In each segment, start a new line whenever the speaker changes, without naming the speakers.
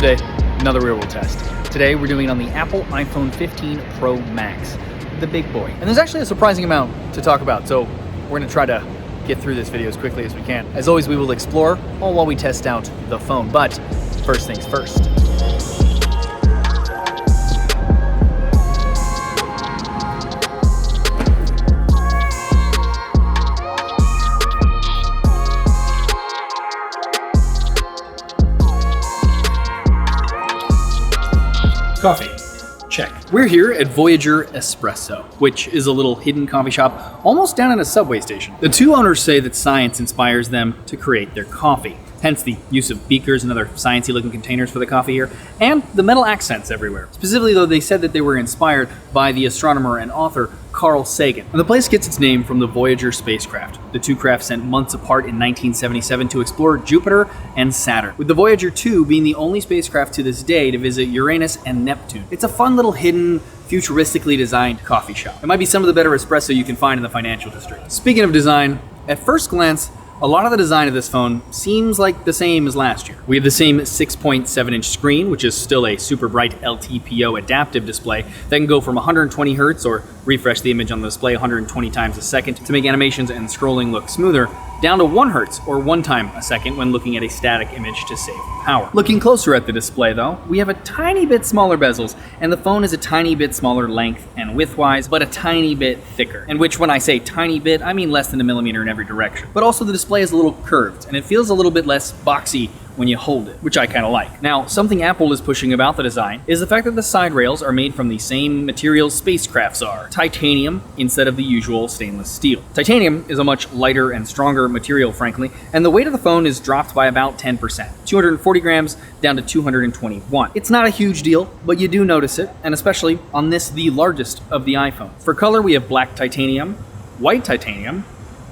Another day, another real world test. Today we're doing it on the Apple iPhone 15 Pro Max, the big boy. And there's actually a surprising amount to talk about, so we're gonna try to get through this video as quickly as we can. As always, we will explore all while we test out the phone, but first things first. Coffee, check. We're here at Voyager Espresso, which is a little hidden coffee shop almost down at a subway station. The two owners say that science inspires them to create their coffee, hence the use of beakers and other sciencey looking containers for the coffee here, and the metal accents everywhere. Specifically though, they said that they were inspired by the astronomer and author Carl Sagan. And the place gets its name from the Voyager spacecraft. The two craft sent months apart in 1977 to explore Jupiter and Saturn, with the Voyager 2 being the only spacecraft to this day to visit Uranus and Neptune. It's a fun little hidden, futuristically designed coffee shop. It might be some of the better espresso you can find in the financial district. Speaking of design, at first glance, a lot of the design of this phone seems like the same as last year. We have the same 6.7-inch screen, which is still a super bright LTPO adaptive display that can go from 120 Hz or refresh the image on the display 120 times a second to make animations and scrolling look smoother, down to 1 Hz or 1 time a second when looking at a static image to save power. Looking closer at the display though, we have a tiny bit smaller bezels, and the phone is a tiny bit smaller length and width-wise, but a tiny bit thicker. And which, when I say tiny bit, I mean less than a millimeter in every direction. But also the display is a little curved, and it feels a little bit less boxy when you hold it, which I kind of like. Now, something Apple is pushing about the design is the fact that the side rails are made from the same materials spacecrafts are, titanium instead of the usual stainless steel. Titanium is a much lighter and stronger material, frankly, and the weight of the phone is dropped by about 10%, 240 grams down to 221. It's not a huge deal, but you do notice it, and especially on this, the largest of the iPhones. For color, we have black titanium, white titanium,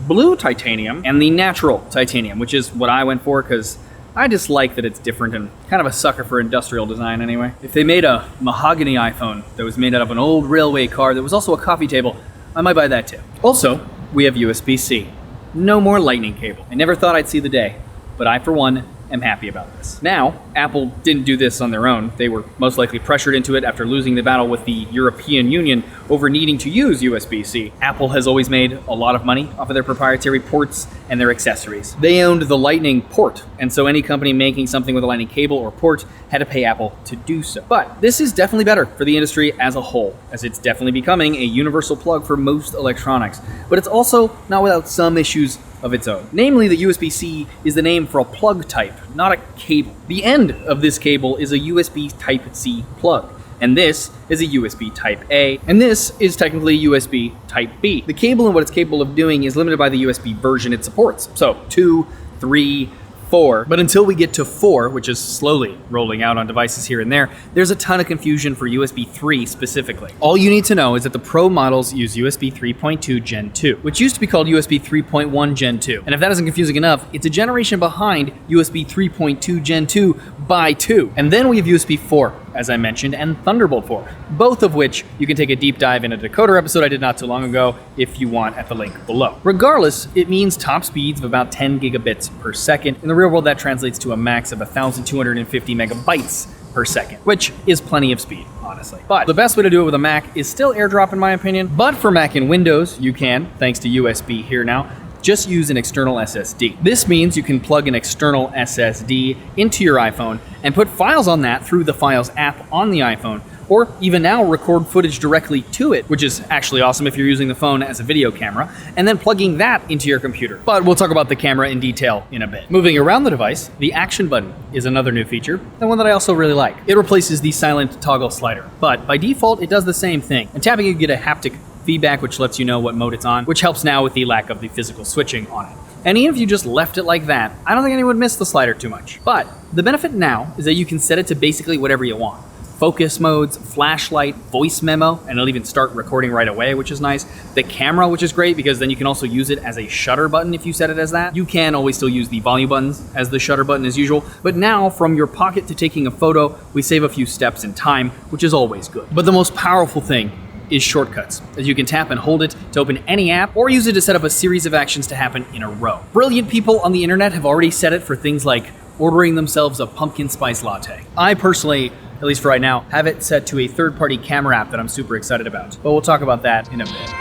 blue titanium, and the natural titanium, which is what I went for because I just like that it's different and kind of a sucker for industrial design anyway. If they made a mahogany iPhone that was made out of an old railway car that was also a coffee table, I might buy that too. Also, we have USB-C. No more lightning cable. I never thought I'd see the day, but I, for one, am happy about this. Now, Apple didn't do this on their own. They were most likely pressured into it after losing the battle with the European Union over needing to use USB-C. Apple has always made a lot of money off of their proprietary ports and their accessories. They owned the Lightning port, and so any company making something with a Lightning cable or port had to pay Apple to do so. But this is definitely better for the industry as a whole, as it's definitely becoming a universal plug for most electronics. But it's also not without some issues of its own. Namely, the USB-C is the name for a plug type, not a cable. The end of this cable is a USB Type-C plug, and this is a USB Type-A, and this is technically USB Type-B. The cable and what it's capable of doing is limited by the USB version it supports, so 2, 3, 4. But until we get to 4, which is slowly rolling out on devices here and there, there's a ton of confusion for USB 3 specifically. All you need to know is that the Pro models use USB 3.2 Gen 2, which used to be called USB 3.1 Gen 2. And if that isn't confusing enough, it's a generation behind USB 3.2 Gen 2 by 2. And then we have USB 4, as I mentioned, and Thunderbolt 4, both of which you can take a deep dive in a decoder episode I did not too long ago if you want at the link below. Regardless, it means top speeds of about 10 gigabits per second. In the real world, that translates to a max of 1,250 megabytes per second, which is plenty of speed, honestly. But the best way to do it with a Mac is still AirDrop in my opinion, but for Mac and Windows, you can, thanks to USB here now, just use an external SSD. This means you can plug an external SSD into your iPhone and put files on that through the Files app on the iPhone, or even now record footage directly to it, which is actually awesome if you're using the phone as a video camera, and then plugging that into your computer. But we'll talk about the camera in detail in a bit. Moving around the device, the action button is another new feature, and one that I also really like. It replaces the silent toggle slider, but by default, it does the same thing. And tapping, you get a haptic feedback, which lets you know what mode it's on, which helps now with the lack of the physical switching on it. And even if you just left it like that, I don't think anyone would miss the slider too much. But the benefit now is that you can set it to basically whatever you want. Focus modes, flashlight, voice memo, and it'll even start recording right away, which is nice. The camera, which is great because then you can also use it as a shutter button if you set it as that. You can always still use the volume buttons as the shutter button as usual, but now from your pocket to taking a photo, we save a few steps in time, which is always good. But the most powerful thing is shortcuts, as you can tap and hold it to open any app or use it to set up a series of actions to happen in a row. Brilliant people on the internet have already set it for things like ordering themselves a pumpkin spice latte. I personally, at least for right now, have it set to a third-party camera app that I'm super excited about, but we'll talk about that in a bit.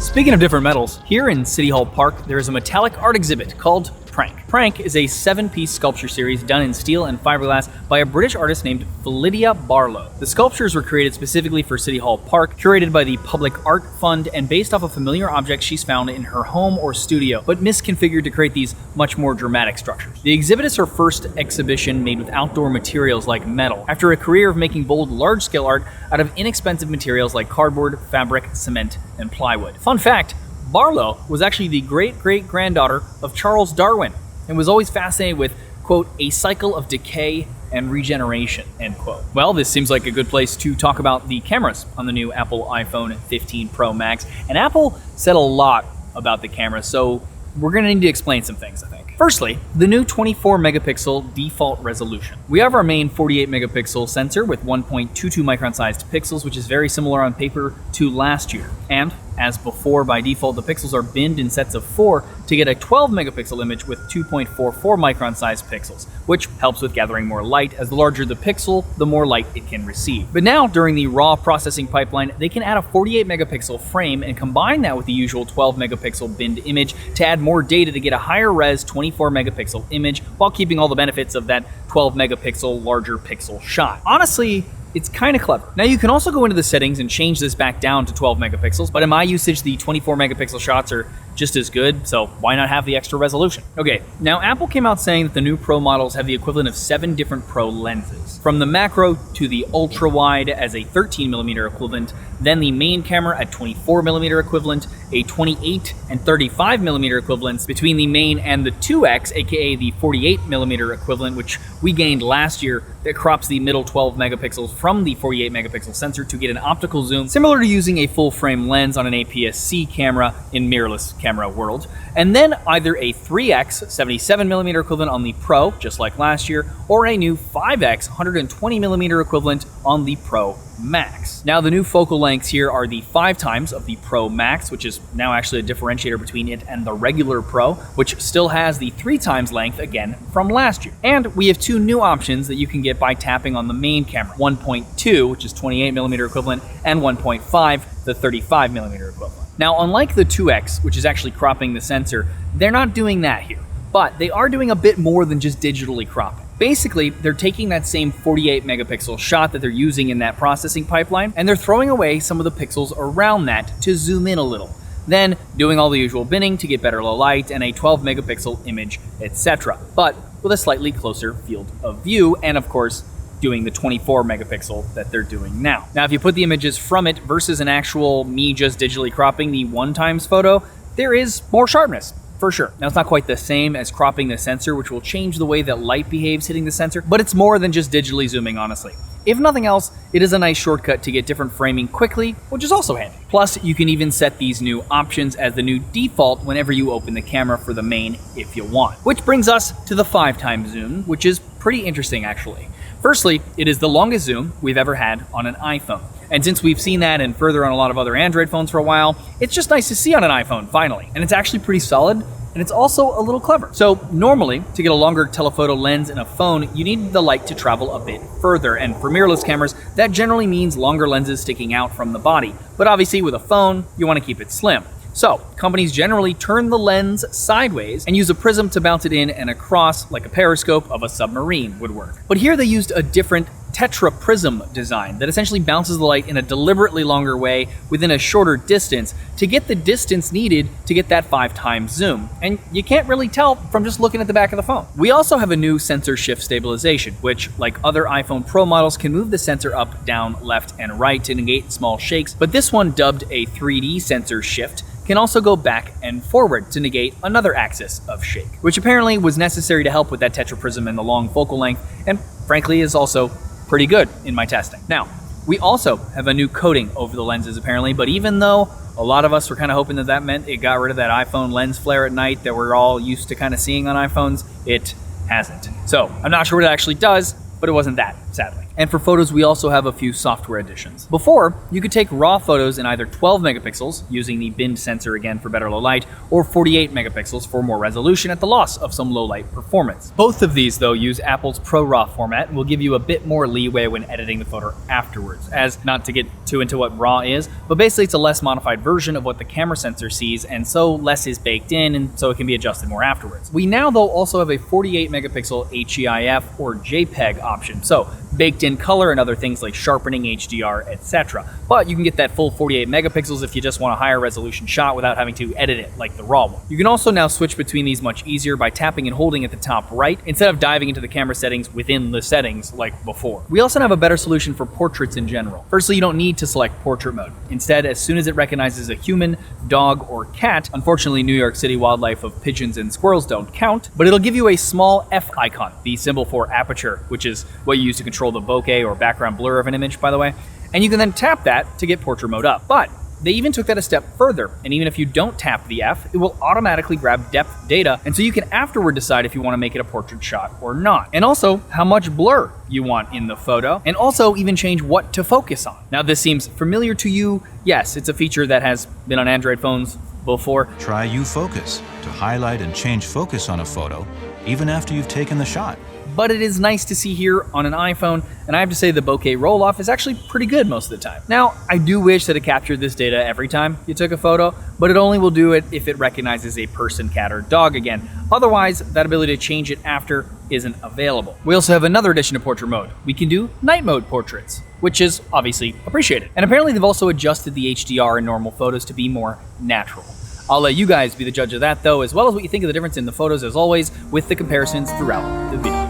Speaking of different metals, here in City Hall Park, there is a metallic art exhibit called Prank. Prank is a 7-piece sculpture series done in steel and fiberglass by a British artist named Lydia Barlow. The sculptures were created specifically for City Hall Park, curated by the Public Art Fund, and based off of familiar objects she's found in her home or studio, but misconfigured to create these much more dramatic structures. The exhibit is her first exhibition made with outdoor materials like metal, after a career of making bold, large-scale art out of inexpensive materials like cardboard, fabric, cement, and plywood. Fun fact, Barlow was actually the great-great-granddaughter of Charles Darwin and was always fascinated with, quote, a cycle of decay and regeneration, end quote. Well, this seems like a good place to talk about the cameras on the new Apple iPhone 15 Pro Max. And Apple said a lot about the camera, so we're gonna need to explain some things, I think. Firstly, the new 24 megapixel default resolution. We have our main 48 megapixel sensor with 1.22 micron sized pixels, which is very similar on paper to last year. And as before, by default, the pixels are binned in sets of 4 to get a 12 megapixel image with 2.44 micron sized pixels, which helps with gathering more light, as the larger the pixel, the more light it can receive. But now, during the raw processing pipeline, they can add a 48 megapixel frame and combine that with the usual 12 megapixel binned image to add more data to get a higher res 24 megapixel image while keeping all the benefits of that 12 megapixel larger pixel shot. Honestly, it's kind of clever. Now you can also go into the settings and change this back down to 12 megapixels, but in my usage, the 24 megapixel shots are just as good, so why not have the extra resolution? Okay, now Apple came out saying that the new Pro models have the equivalent of 7 different Pro lenses. From the macro to the ultra wide as a 13mm equivalent, then the main camera at 24mm equivalent, a 28 and 35mm equivalents between the main and the 2X, aka the 48mm equivalent, which we gained last year, that crops the middle 12 megapixels from the 48 megapixel sensor to get an optical zoom, similar to using a full frame lens on an APS-C camera in mirrorless camera world. And then either a 3X 77mm equivalent on the Pro, just like last year, or a new 5X 120mm equivalent on the Pro Max. Now the new focal lengths here are the 5 times of the Pro Max, which is now actually a differentiator between it and the regular Pro, which still has the 3 times length again from last year. And we have 2 new options that you can get by tapping on the main camera, 1.2, which is 28mm equivalent, and 1.5, the 35mm equivalent. Now, unlike the 2X, which is actually cropping the sensor, they're not doing that here, but they are doing a bit more than just digitally cropping. Basically, they're taking that same 48 megapixel shot that they're using in that processing pipeline, and they're throwing away some of the pixels around that to zoom in a little. Then doing all the usual binning to get better low light and a 12 megapixel image, etc. But with a slightly closer field of view, and of course, doing the 24 megapixel that they're doing now. Now, if you put the images from it versus an actual me just digitally cropping the 1x photo, there is more sharpness, for sure. Now, it's not quite the same as cropping the sensor, which will change the way that light behaves hitting the sensor, but it's more than just digitally zooming, honestly. If nothing else, it is a nice shortcut to get different framing quickly, which is also handy. Plus, you can even set these new options as the new default whenever you open the camera for the main if you want. Which brings us to the 5x zoom, which is pretty interesting actually. Firstly, it is the longest zoom we've ever had on an iPhone. And since we've seen that and further on a lot of other Android phones for a while, it's just nice to see on an iPhone, finally. And it's actually pretty solid, and it's also a little clever. So normally, to get a longer telephoto lens in a phone, you need the light to travel a bit further. And for mirrorless cameras, that generally means longer lenses sticking out from the body. But obviously with a phone, you want to keep it slim. So, companies generally turn the lens sideways and use a prism to bounce it in and across like a periscope of a submarine would work. But here they used a different tetraprism design that essentially bounces the light in a deliberately longer way within a shorter distance to get the distance needed to get that 5 times zoom. And you can't really tell from just looking at the back of the phone. We also have a new sensor shift stabilization, which, like other iPhone Pro models, can move the sensor up, down, left, and right to negate small shakes, but this one, dubbed a 3D sensor shift, can also go back and forward to negate another axis of shake, which apparently was necessary to help with that tetraprism and the long focal length, and frankly is also pretty good in my testing. Now, we also have a new coating over the lenses apparently, but even though a lot of us were kind of hoping that that meant it got rid of that iPhone lens flare at night that we're all used to kind of seeing on iPhones, it hasn't. So I'm not sure what it actually does, but it wasn't that, sadly. And for photos, we also have a few software additions. Before, you could take raw photos in either 12 megapixels, using the binned sensor again for better low light, or 48 megapixels for more resolution at the loss of some low light performance. Both of these, though, use Apple's ProRAW format and will give you a bit more leeway when editing the photo afterwards, as not to get too into what RAW is, but basically it's a less modified version of what the camera sensor sees, and so less is baked in, and so it can be adjusted more afterwards. We now, though, also have a 48 megapixel HEIF or JPEG option, so baked in color and other things like sharpening, HDR, etc. But you can get that full 48 megapixels if you just want a higher resolution shot without having to edit it like the RAW one. You can also now switch between these much easier by tapping and holding at the top right instead of diving into the camera settings within the settings like before. We also have a better solution for portraits in general. Firstly, you don't need to select portrait mode. Instead, as soon as it recognizes a human, dog, or cat, unfortunately New York City wildlife of pigeons and squirrels don't count, but it'll give you a small F icon, the symbol for aperture, which is what you use to control the bokeh or background blur of an image, by the way, and you can then tap that to get portrait mode up. But they even took that a step further, and even if you don't tap the F, it will automatically grab depth data, and so you can afterward decide if you want to make it a portrait shot or not. And also how much blur you want in the photo, and also even change what to focus on. Now, this seems familiar to you. Yes, it's a feature that has been on Android phones before.
Try U-Focus to highlight and change focus on a photo, even after you've taken the shot.
But it is nice to see here on an iPhone, and I have to say the bokeh roll-off is actually pretty good most of the time. Now, I do wish that it captured this data every time you took a photo, but it only will do it if it recognizes a person, cat, or dog again. Otherwise, that ability to change it after isn't available. We also have another addition to portrait mode. We can do night mode portraits, which is obviously appreciated. And apparently they've also adjusted the HDR in normal photos to be more natural. I'll let you guys be the judge of that though, as well as what you think of the difference in the photos as always, with the comparisons throughout the video.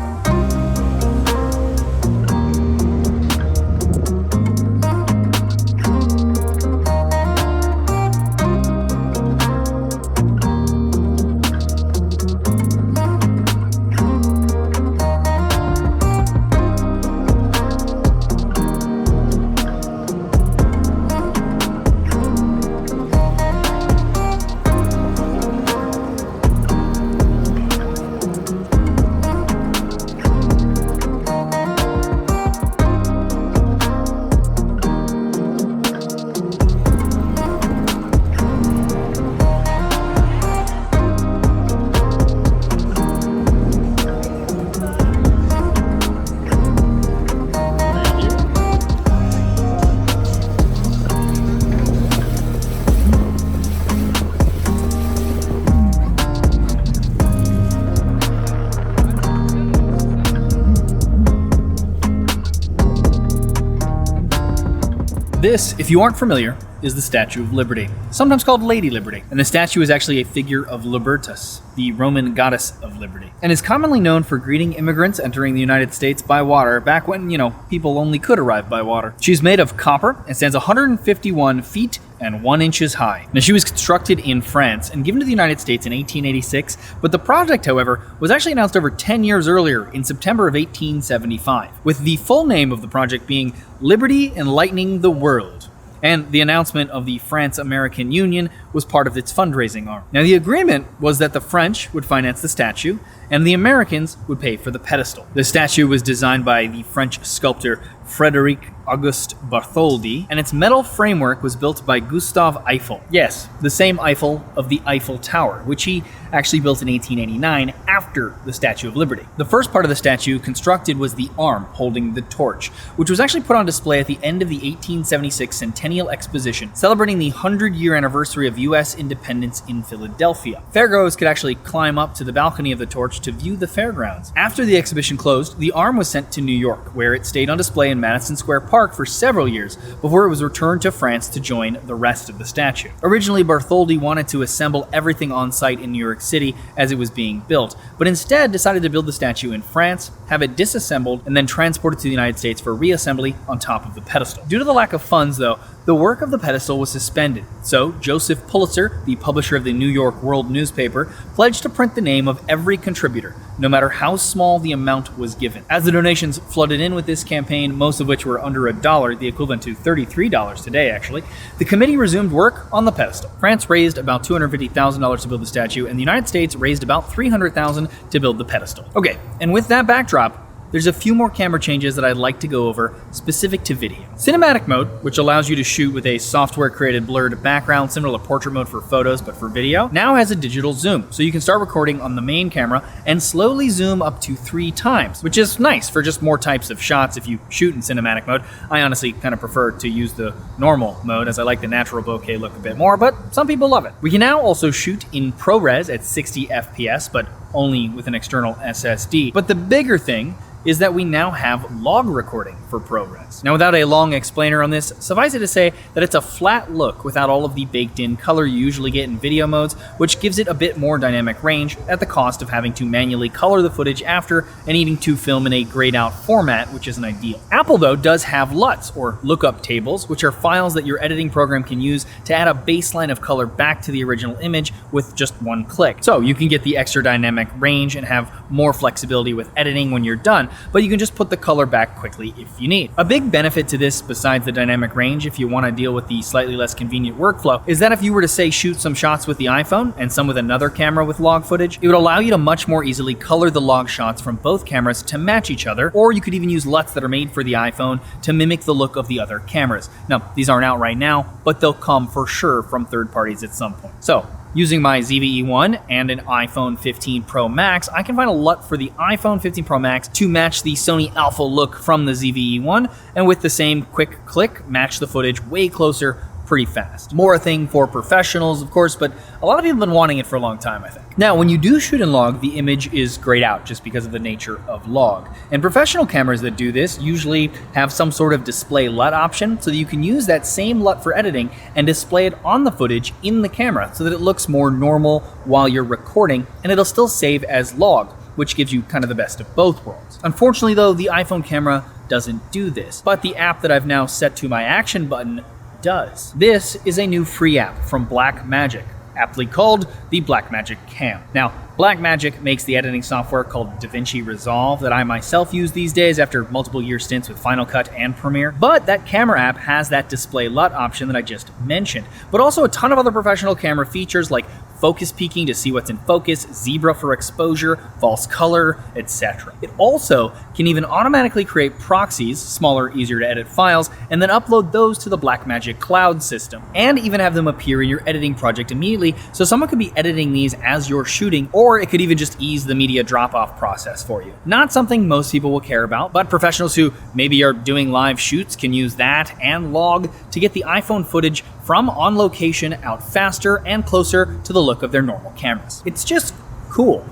This, if you aren't familiar, is the Statue of Liberty, sometimes called Lady Liberty. And the statue is actually a figure of Libertas, the Roman goddess of liberty, and is commonly known for greeting immigrants entering the United States by water back when, people only could arrive by water. She's made of copper and stands 151 feet and 1 inches high. Now, she was constructed in France and given to the United States in 1886, but the project, however, was actually announced over 10 years earlier in September of 1875, with the full name of the project being Liberty Enlightening the World. And the announcement of the France-American Union was part of its fundraising arm. Now, the agreement was that the French would finance the statue, and the Americans would pay for the pedestal. The statue was designed by the French sculptor Frederick August Bartholdi, and its metal framework was built by Gustav Eiffel. Yes, the same Eiffel of the Eiffel Tower, which he actually built in 1889 after the Statue of Liberty. The first part of the statue constructed was the arm holding the torch, which was actually put on display at the end of the 1876 Centennial Exposition, celebrating the 100-year anniversary of U.S. independence in Philadelphia. Fairgoers could actually climb up to the balcony of the torch to view the fairgrounds. After the exhibition closed, the arm was sent to New York, where it stayed on display in Madison Square Park for several years before it was returned to France to join the rest of the statue. Originally, Bartholdi wanted to assemble everything on site in New York City as it was being built, but instead decided to build the statue in France, have it disassembled, and then transported to the United States for reassembly on top of the pedestal. Due to the lack of funds, though, the work of the pedestal was suspended, so Joseph Pulitzer, the publisher of the New York World newspaper, pledged to print the name of every contributor, no matter how small the amount was given. As the donations flooded in with this campaign, most of which were under $1, the equivalent to $33 today actually, the committee resumed work on the pedestal. France raised about $250,000 to build the statue, and the United States raised about $300,000 to build the pedestal. Okay, and with that backdrop, there's a few more camera changes that I'd like to go over specific to video. Cinematic mode, which allows you to shoot with a software-created blurred background similar to portrait mode for photos but for video, now has a digital zoom, so you can start recording on the main camera and slowly zoom up to 3 times, which is nice for just more types of shots if you shoot in cinematic mode. I honestly kind of prefer to use the normal mode as I like the natural bokeh look a bit more, but some people love it. We can now also shoot in ProRes at 60 FPS, but only with an external SSD. But the bigger thing is that we now have log recording for ProRes. Now, without a long explainer on this, suffice it to say that it's a flat look without all of the baked-in color you usually get in video modes, which gives it a bit more dynamic range at the cost of having to manually color the footage after and needing to film in a grayed-out format, which isn't ideal. Apple, though, does have LUTs, or lookup tables, which are files that your editing program can use to add a baseline of color back to the original image with just one click. So you can get the extra dynamic range and have more flexibility with editing when you're done, but you can just put the color back quickly if you need. A big benefit to this, besides the dynamic range if you want to deal with the slightly less convenient workflow, is that if you were to say shoot some shots with the iPhone and some with another camera with log footage, it would allow you to much more easily color the log shots from both cameras to match each other, or you could even use LUTs that are made for the iPhone to mimic the look of the other cameras. Now, these aren't out right now, but they'll come for sure from third parties at some point. So, using my ZVE1 and an iPhone 15 Pro Max, I can find a LUT for the iPhone 15 Pro Max to match the Sony Alpha look from the ZVE1, and with the same quick click, match the footage way closer pretty fast. More a thing for professionals, of course, but a lot of people have been wanting it for a long time, I think. Now, when you do shoot in log, the image is grayed out just because of the nature of log. And professional cameras that do this usually have some sort of display LUT option so that you can use that same LUT for editing and display it on the footage in the camera so that it looks more normal while you're recording, and it'll still save as log, which gives you kind of the best of both worlds. Unfortunately, though, the iPhone camera doesn't do this, but the app that I've now set to my action button does. This is a new free app from Blackmagic, aptly called the Blackmagic Cam. Now, Blackmagic makes the editing software called DaVinci Resolve that I myself use these days after multiple year stints with Final Cut and Premiere. But that camera app has that display LUT option that I just mentioned, but also a ton of other professional camera features like focus peaking to see what's in focus, zebra for exposure, false color, etc. It also can even automatically create proxies, smaller, easier to edit files, and then upload those to the Blackmagic cloud system, and even have them appear in your editing project immediately, so someone could be editing these as you're shooting, or it could even just ease the media drop-off process for you. Not something most people will care about, but professionals who maybe are doing live shoots can use that and log to get the iPhone footage from on location out faster and closer to the look of their normal cameras. It's just cool.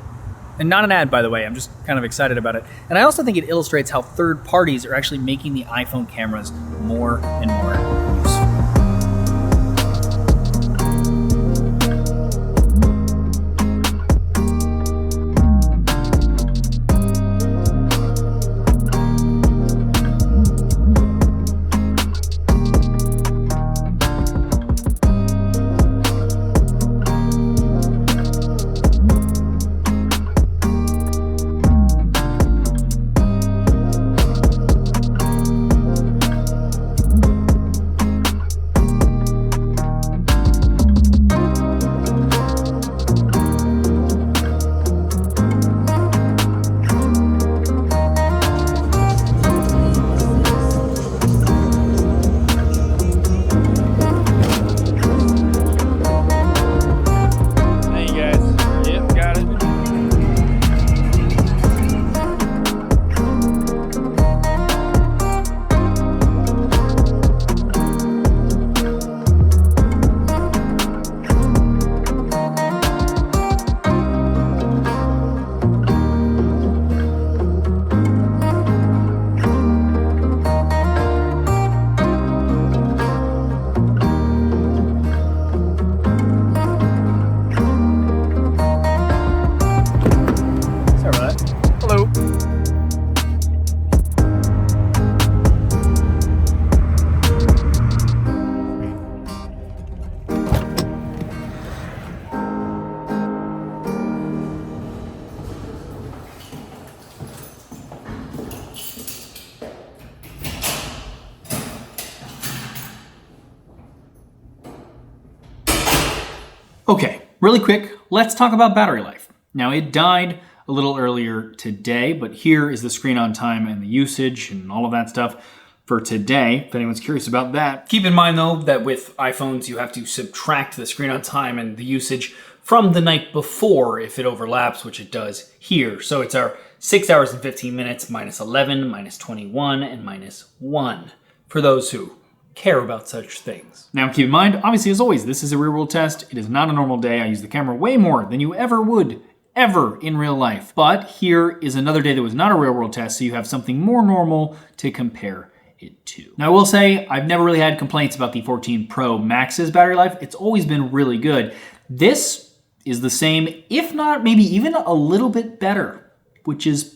And not an ad, by the way, I'm just kind of excited about it. And I also think it illustrates how third parties are actually making the iPhone cameras more and more useful. Okay, really quick, let's talk about battery life. Now, it died a little earlier today, but here is the screen on time and the usage and all of that stuff for today, if anyone's curious about that. Keep in mind though, that with iPhones, you have to subtract the screen on time and the usage from the night before if it overlaps, which it does here. So it's our 6 hours and 15 minutes, minus 11, minus 21, and minus 1, for those who care about such things. Now keep in mind, obviously as always, this is a real world test. It is not a normal day. I use the camera way more than you ever would, ever in real life. But here is another day that was not a real world test, so you have something more normal to compare it to. Now I will say, I've never really had complaints about the 14 Pro Max's battery life. It's always been really good. This is the same, if not maybe even a little bit better, which is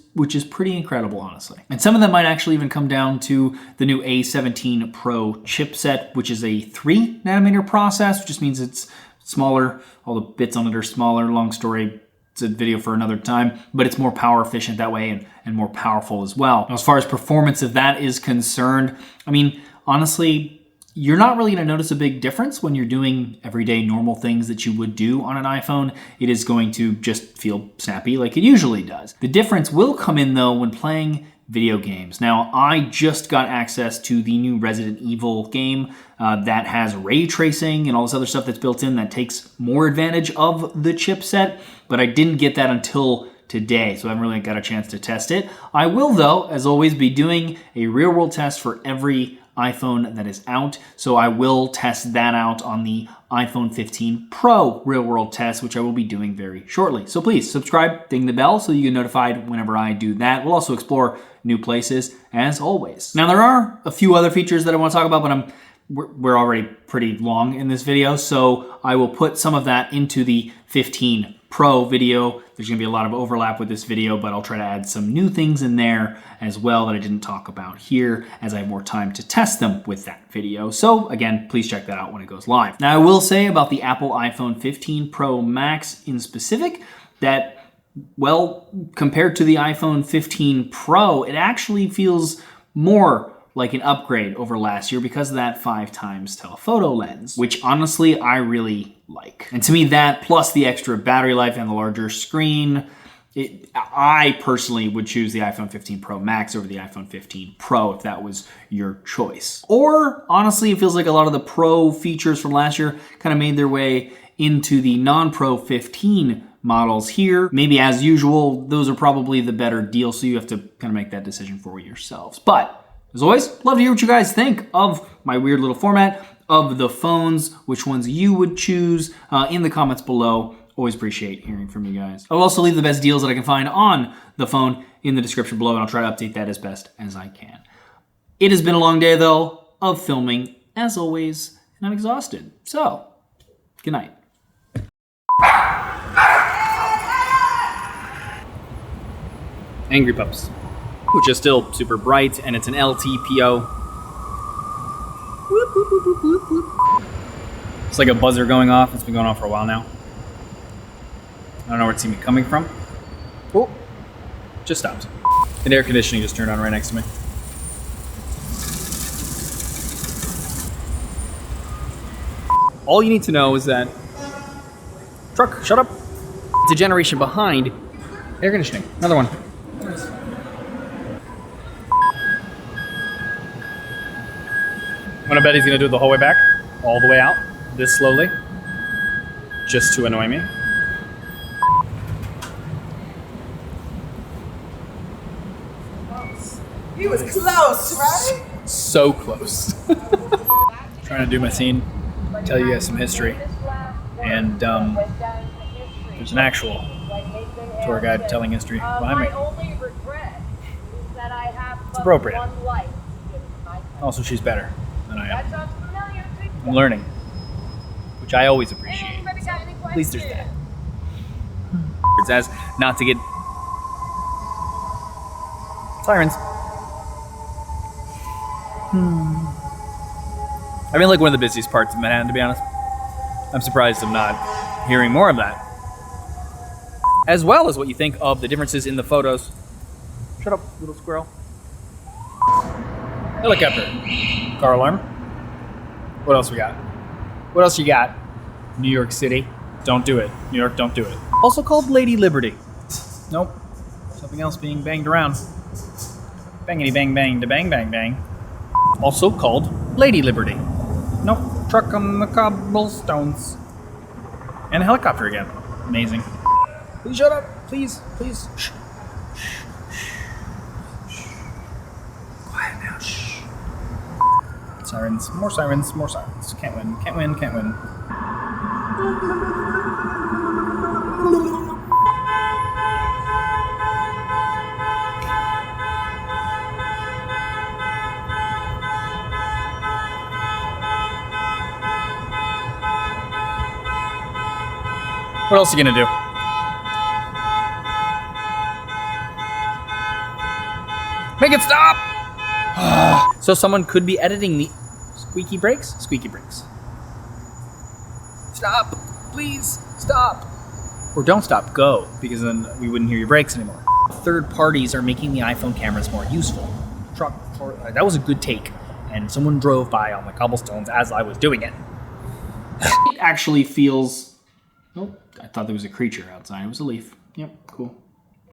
pretty incredible, honestly. And some of that might actually even come down to the new A17 Pro chipset, which is a 3 nanometer process, which just means it's smaller. All the bits on it are smaller. Long story, it's a video for another time, but it's more power efficient that way and more powerful as well. Now, as far as performance of that is concerned, I mean, honestly, you're not really gonna notice a big difference when you're doing everyday normal things that you would do on an iPhone. It is going to just feel snappy like it usually does. The difference will come in though when playing video games. Now, I just got access to the new Resident Evil game that has ray tracing and all this other stuff that's built in that takes more advantage of the chipset, but I didn't get that until today, so I haven't really got a chance to test it. I will though, as always, be doing a real world test for every iPhone that is out, so I will test that out on the iPhone 15 Pro real world test, which I will be doing very shortly. So please subscribe, ding the bell so you get notified whenever I do that. We'll also explore new places as always. Now there are a few other features that I want to talk about, but we're already pretty long in this video, so I will put some of that into the 15 Pro video. There's gonna be a lot of overlap with this video, but I'll try to add some new things in there as well that I didn't talk about here as I have more time to test them with that video. So again, please check that out when it goes live. Now I will say about the Apple iPhone 15 Pro Max in specific that, well, compared to the iPhone 15 Pro, it actually feels more like an upgrade over last year because of that 5x telephoto lens, which honestly I really like. And to me, that plus the extra battery life and the larger screen, I personally would choose the iPhone 15 Pro Max over the iPhone 15 Pro if that was your choice. Or honestly, it feels like a lot of the Pro features from last year kind of made their way into the non-Pro 15 models here. Maybe as usual, those are probably the better deal, so you have to kind of make that decision for yourselves. But as always, love to hear what you guys think of my weird little format, of the phones, which ones you would choose in the comments below. Always appreciate hearing from you guys. I'll also leave the best deals that I can find on the phone in the description below, and I'll try to update that as best as I can. It has been a long day, though, of filming, as always, and I'm exhausted. So, good night. Angry Pups, which is still super bright, and it's an LTPO. It's like a buzzer going off. It's been going on for a while now. I don't know where it's even coming from. Oh, just stopped. And air conditioning just turned on right next to me. All you need to know is that truck, shut up. It's a generation behind air conditioning. Another one. I'm gonna bet he's gonna do it the whole way back, all the way out, this slowly, just to annoy me.
He was close, right?
So close. Trying to do my scene, tell you guys some history, and there's an actual tour guide telling history behind me. It's appropriate. Also, she's better than I am. I'm learning, which I always appreciate. At least there's that. As not to get sirens. I mean, like one of the busiest parts of Manhattan, to be honest. I'm surprised I'm not hearing more of that. As well as what you think of the differences in the photos. Shut up, little squirrel. Helicopter. Car alarm. What else we got? What else you got? New York City. Don't do it. New York, don't do it. Also called Lady Liberty. Nope. Something else being banged around. Bangity bang bang da bang bang bang. Also called Lady Liberty. Nope. Truck on the cobblestones. And a helicopter again. Amazing. Please shut up. Please. Please. Shh. Quiet now. Shh. Sirens. More sirens. More sirens. Can't win. Can't win. Can't win. What else are you gonna do? Make it stop! So someone could be editing the squeaky brakes? Squeaky brakes. Stop! Please, stop! Or don't stop, go, because then we wouldn't hear your brakes anymore. Third parties are making the iPhone cameras more useful. That was a good take, and someone drove by on the cobblestones as I was doing it. It actually feels... Oh, I thought there was a creature outside. It was a leaf. Yep, cool.